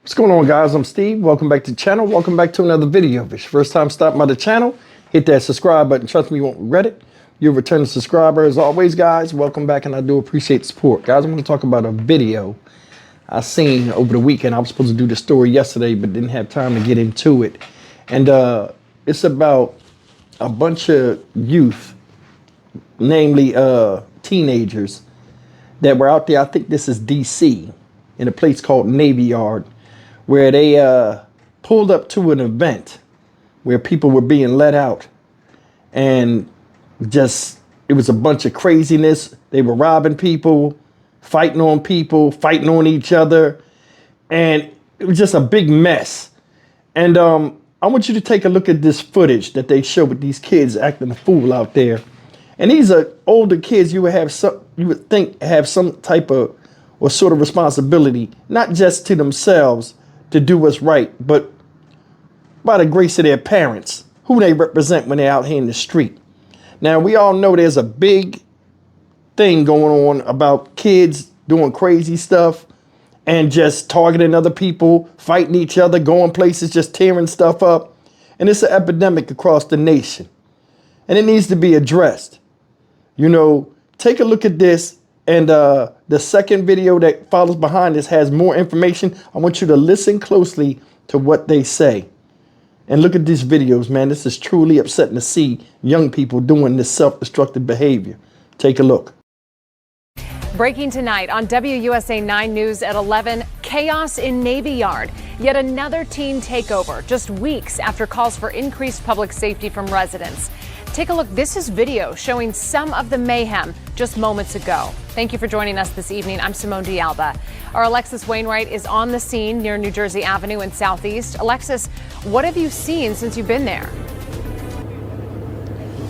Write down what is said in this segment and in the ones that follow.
What's going on, guys? I'm Steve. Welcome back to the channel. Welcome back to another video. If it's your first time stopping by the channel, hit that subscribe button. Trust me, you won't regret it. You're a returning subscriber. As always, guys, welcome back, and I do appreciate the support. Guys, I'm going to talk about a video I seen over the weekend. I was supposed to do the story yesterday, but didn't have time to get into it. And it's about a bunch of youth, namely teenagers, that were out there. I think this is DC, in a place called Navyyard, where they pulled up to an event where people were being let out, and just, it was a bunch of craziness. They were robbing people, fighting on each other, and it was just a big mess. And I want you to take a look at this footage that they show with these kids acting a fool out there. And these are older kids. You would think have some type of or sort of responsibility, not just to themselves to do what's right, but by the grace of their parents, who they represent when they're out here in the street. Now, we all know there's a big thing going on about kids doing crazy stuff and just targeting other people, fighting each other, going places, just tearing stuff up. And it's an epidemic across the nation. And it needs to be addressed. You know, take a look at this. And the second video that follows behind this has more information. I want you to listen closely to what they say. And look at these videos, man. This is truly upsetting to see young people doing this self-destructive behavior. Take a look. Breaking tonight on WUSA 9 News at 11, chaos in Navyyard. Yet another teen takeover just weeks after calls for increased public safety from residents. Take a look. This is video showing some of the mayhem just moments ago. Thank you for joining us this evening. I'm Simone D'Alba. Our Alexis Wainwright is on the scene near New Jersey Avenue in Southeast. Alexis, what have you seen since you've been there?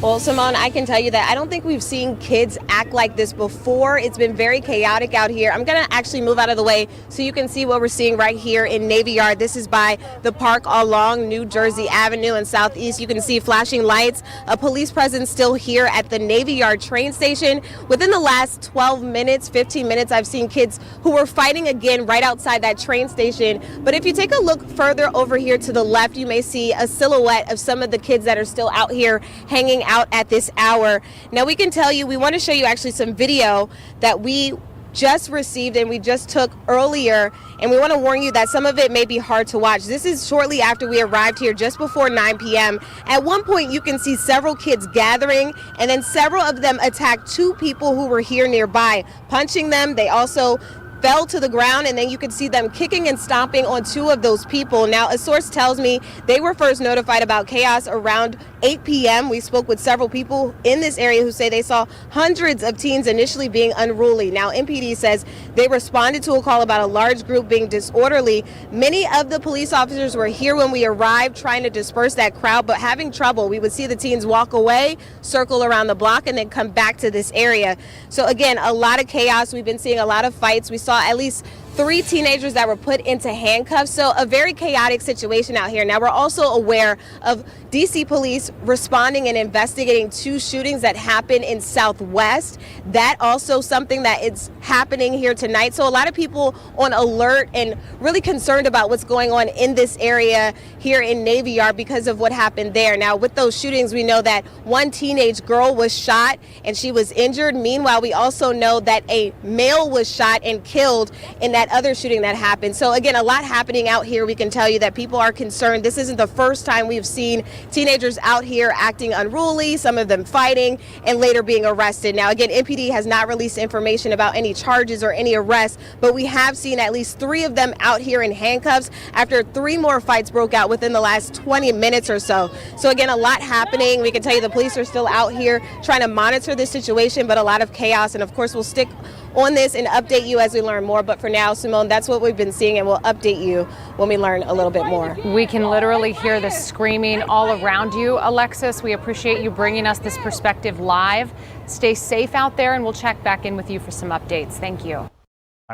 Well, Simone, I can tell you that I don't think we've seen kids act like this before. It's been very chaotic out here. I'm going to actually move out of the way so you can see what we're seeing right here in Navyyard. This is by the park along New Jersey Avenue in Southeast. You can see flashing lights, a police presence still here at the Navyyard train station. Within the last 12 minutes, 15 minutes, I've seen kids who were fighting again right outside that train station. But if you take a look further over here to the left, you may see a silhouette of some of the kids that are still out here hanging out at this hour. Now, we can tell you, we want to show you actually some video that we just received and we just took earlier, and we want to warn you that some of it may be hard to watch. This is shortly after we arrived here, just before 9 p.m. At one point, you can see several kids gathering, and then several of them attacked two people who were here nearby, punching them. They also fell to the ground, and then you could see them kicking and stomping on two of those people. Now, a source tells me they were first notified about chaos around 8 p.m. We spoke with several people in this area who say they saw hundreds of teens initially being unruly. Now, MPD says they responded to a call about a large group being disorderly. Many of the police officers were here when we arrived trying to disperse that crowd, but having trouble. We would see the teens walk away, circle around the block, and then come back to this area. So again, a lot of chaos. We've been seeing a lot of fights. We saw at least 3 teenagers that were put into handcuffs. So a very chaotic situation out here. Now, we're also aware of DC police responding and investigating 2 shootings that happened in Southwest. That also something that is happening here tonight. So a lot of people on alert and really concerned about what's going on in this area here in Navyyard because of what happened there. Now, with those shootings, we know that 1 teenage girl was shot and she was injured. Meanwhile, we also know that a male was shot and killed in that other shooting that happened. So again, a lot happening out here. We can tell you that people are concerned. This isn't the first time we've seen teenagers out here acting unruly, some of them fighting and later being arrested. Now, again, MPD has not released information about any charges or any arrests, but we have seen at least 3 of them out here in handcuffs after 3 more fights broke out within the last 20 minutes or so. So again, a lot happening. We can tell you the police are still out here trying to monitor this situation, but a lot of chaos. And of course, we'll stick on this and update you as we learn more. But for now, Simone, that's what we've been seeing, and we'll update you when we learn a little bit more. We can literally hear the screaming all around you, Alexis. We appreciate you bringing us this perspective live. Stay safe out there, and we'll check back in with you for some updates. Thank you.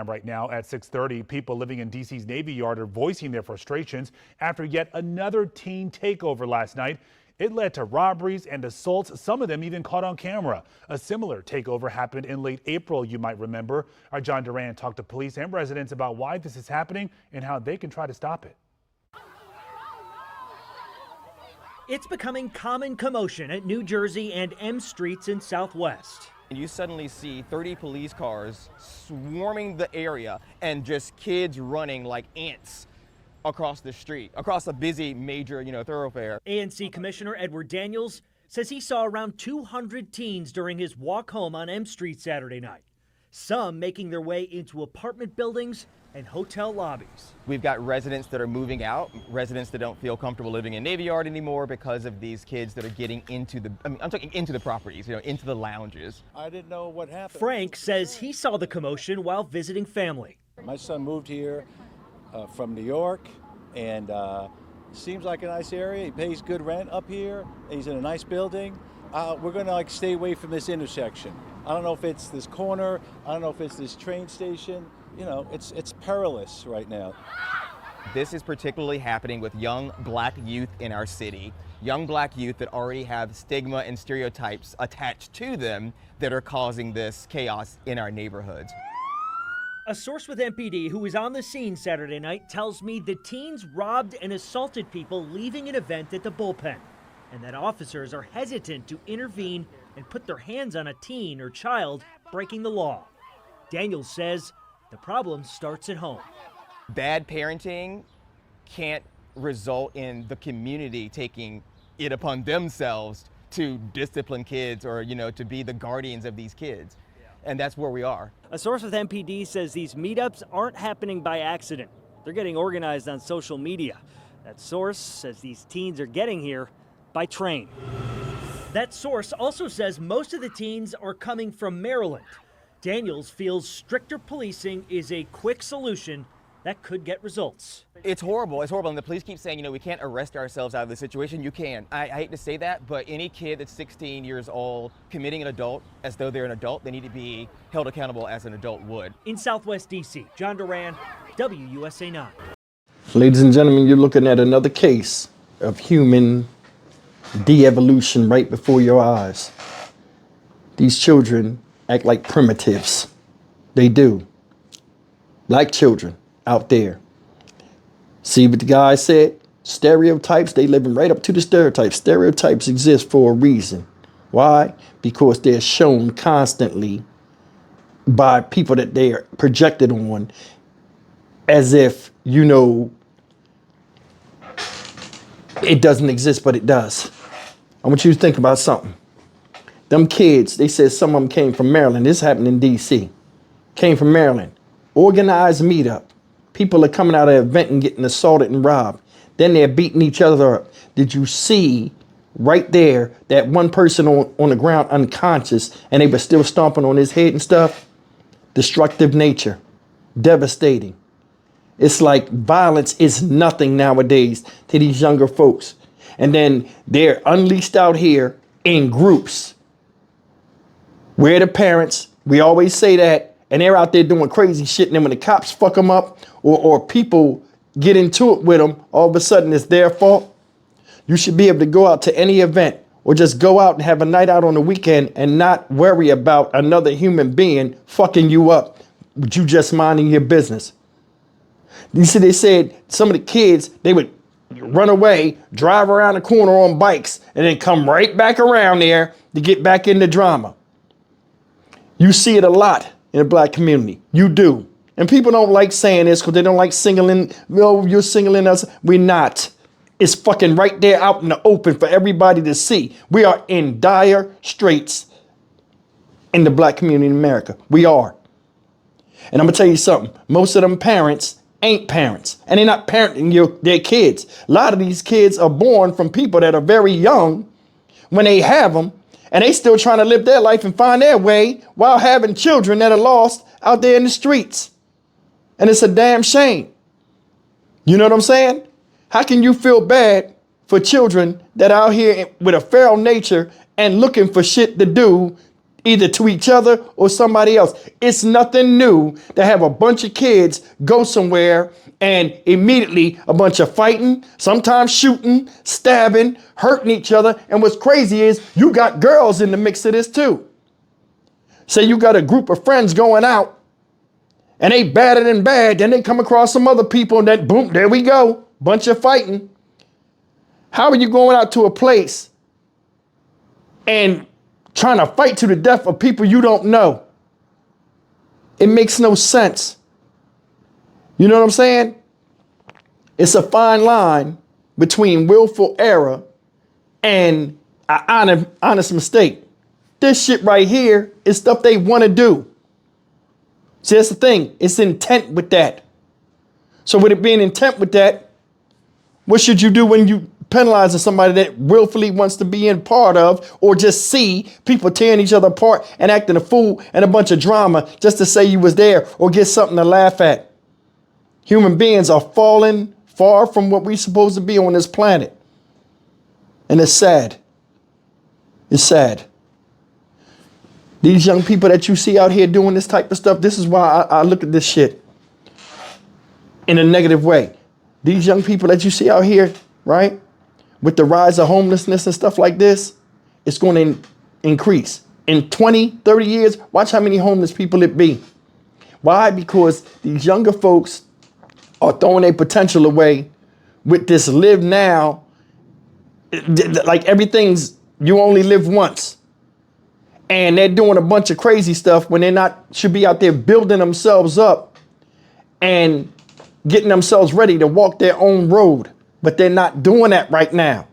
Right now at 6:30, people living in DC's Navyyard are voicing their frustrations after yet another teen takeover last night. It led to robberies and assaults, some of them even caught on camera. A similar takeover happened in late April, you might remember. Our John Duran talked to police and residents about why this is happening and how they can try to stop it. It's becoming common commotion at New Jersey and M streets in Southwest. You suddenly see 30 police cars swarming the area and just kids running like ants across the street, across a busy major, thoroughfare. ANC Commissioner Edward Daniels says he saw around 200 teens during his walk home on M Street Saturday night, some making their way into apartment buildings and hotel lobbies. We've got residents that are moving out, residents that don't feel comfortable living in Navyyard anymore because of these kids that are getting into I'm talking into the properties, into the lounges. I didn't know what happened. Frank says he saw the commotion while visiting family. My son moved here from New York, and seems like a nice area. He pays good rent up here. He's in a nice building. We're gonna stay away from this intersection. I don't know if it's this corner. I don't know if it's this train station. It's perilous right now. This is particularly happening with young black youth in our city. Young black youth that already have stigma and stereotypes attached to them that are causing this chaos in our neighborhoods. A source with MPD who was on the scene Saturday night tells me the teens robbed and assaulted people leaving an event at the bullpen, and that officers are hesitant to intervene and put their hands on a teen or child breaking the law. Daniels says the problem starts at home. Bad parenting can't result in the community taking it upon themselves to discipline kids or, to be the guardians of these kids. And that's where we are. A source with MPD says these meetups aren't happening by accident. They're getting organized on social media. That source says these teens are getting here by train. That source also says most of the teens are coming from Maryland. Daniels feels stricter policing is a quick solution that could get results. It's horrible. It's horrible. And the police keep saying, we can't arrest ourselves out of the situation. You can. I hate to say that, but any kid that's 16 years old committing an adult as though they're an adult, they need to be held accountable as an adult would. In Southwest D.C., John Duran, WUSA 9. Ladies and gentlemen, you're looking at another case of human de-evolution right before your eyes. These children act like primitives. They do. Like children out there. See what the guy said? Stereotypes, they living right up to the stereotypes. Stereotypes exist for a reason. Why? Because they're shown constantly by people that they are projected on as if, it doesn't exist, but it does. I want you to think about something. Them kids, they said some of them came from Maryland. This happened in D.C. Came from Maryland. Organized meetup. People are coming out of an event and getting assaulted and robbed. Then they're beating each other up. Did you see right there that one person on the ground unconscious and they were still stomping on his head and stuff? Destructive nature. Devastating. It's like violence is nothing nowadays to these younger folks. And then they're unleashed out here in groups. We're the parents. We always say that. And they're out there doing crazy shit. And then when the cops fuck them up or people get into it with them, all of a sudden it's their fault. You should be able to go out to any event or just go out and have a night out on the weekend and not worry about another human being fucking you up with you just minding your business. You see, they said some of the kids, they would run away, drive around the corner on bikes, and then come right back around there to get back in the drama. You see it a lot in the black community. You do. And people don't like saying this because they don't like singling. You're singling us. We're not. It's fucking right there out in the open for everybody to see. We are in dire straits in the black community in America. We are. And I'm going to tell you something. Most of them parents ain't parents. And they're not parenting their kids. A lot of these kids are born from people that are very young when they have them. And they still trying to live their life and find their way while having children that are lost out there in the streets. And it's a damn shame. You know what I'm saying? How can you feel bad for children that are out here with a feral nature and looking for shit to do either to each other or somebody else? It's nothing new to have a bunch of kids go somewhere and immediately a bunch of fighting, sometimes shooting, stabbing, hurting each other. And what's crazy is you got girls in the mix of this too. Say you got a group of friends going out and they badder than bad. Then they come across some other people and then boom, there we go. Bunch of fighting. How are you going out to a place and trying to fight to the death of people you don't know? It makes no sense. You know what I'm saying? It's a fine line between willful error and an honest mistake. This shit right here is stuff they want to do. See, that's the thing. It's intent with that. So with it being intent with that, what should you do when you penalizing somebody that willfully wants to be in part of, or just see people tearing each other apart and acting a fool and a bunch of drama just to say you was there or get something to laugh at? Human beings are falling far from what we're supposed to be on this planet. And it's sad. It's sad. These young people that you see out here doing this type of stuff, this is why I look at this shit in a negative way. These young people that you see out here, right, with the rise of homelessness and stuff like this, it's going to increase. In 20, 30 years, watch how many homeless people it be. Why? Because these younger folks are throwing their potential away with this live now. Like everything's, you only live once. And they're doing a bunch of crazy stuff when they're not, should be out there building themselves up and getting themselves ready to walk their own road. But they're not doing that right now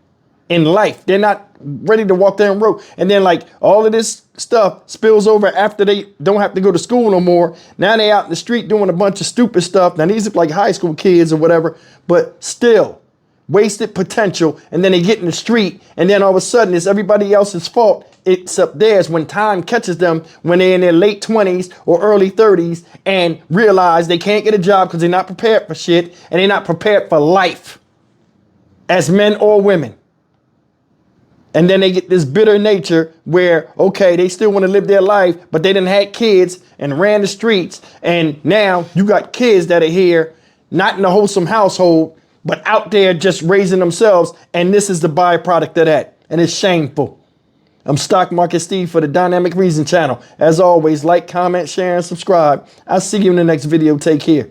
in life. They're not ready to walk their own road. And then like all of this stuff spills over after they don't have to go to school no more. Now they out in the street doing a bunch of stupid stuff. Now these are like high school kids or whatever, but still wasted potential. And then they get in the street and then all of a sudden it's everybody else's fault except theirs when time catches them when they're in their late 20s or early 30s and realize they can't get a job because they're not prepared for shit and they're not prepared for life as men or women. And then they get this bitter nature where, okay, they still want to live their life, but they done had kids and ran the streets. And now you got kids that are here, not in a wholesome household, but out there just raising themselves. And this is the byproduct of that. And it's shameful. I'm Stock Market Steve for the Dynamic Reason channel. As always, like, comment, share, and subscribe. I'll see you in the next video. Take care.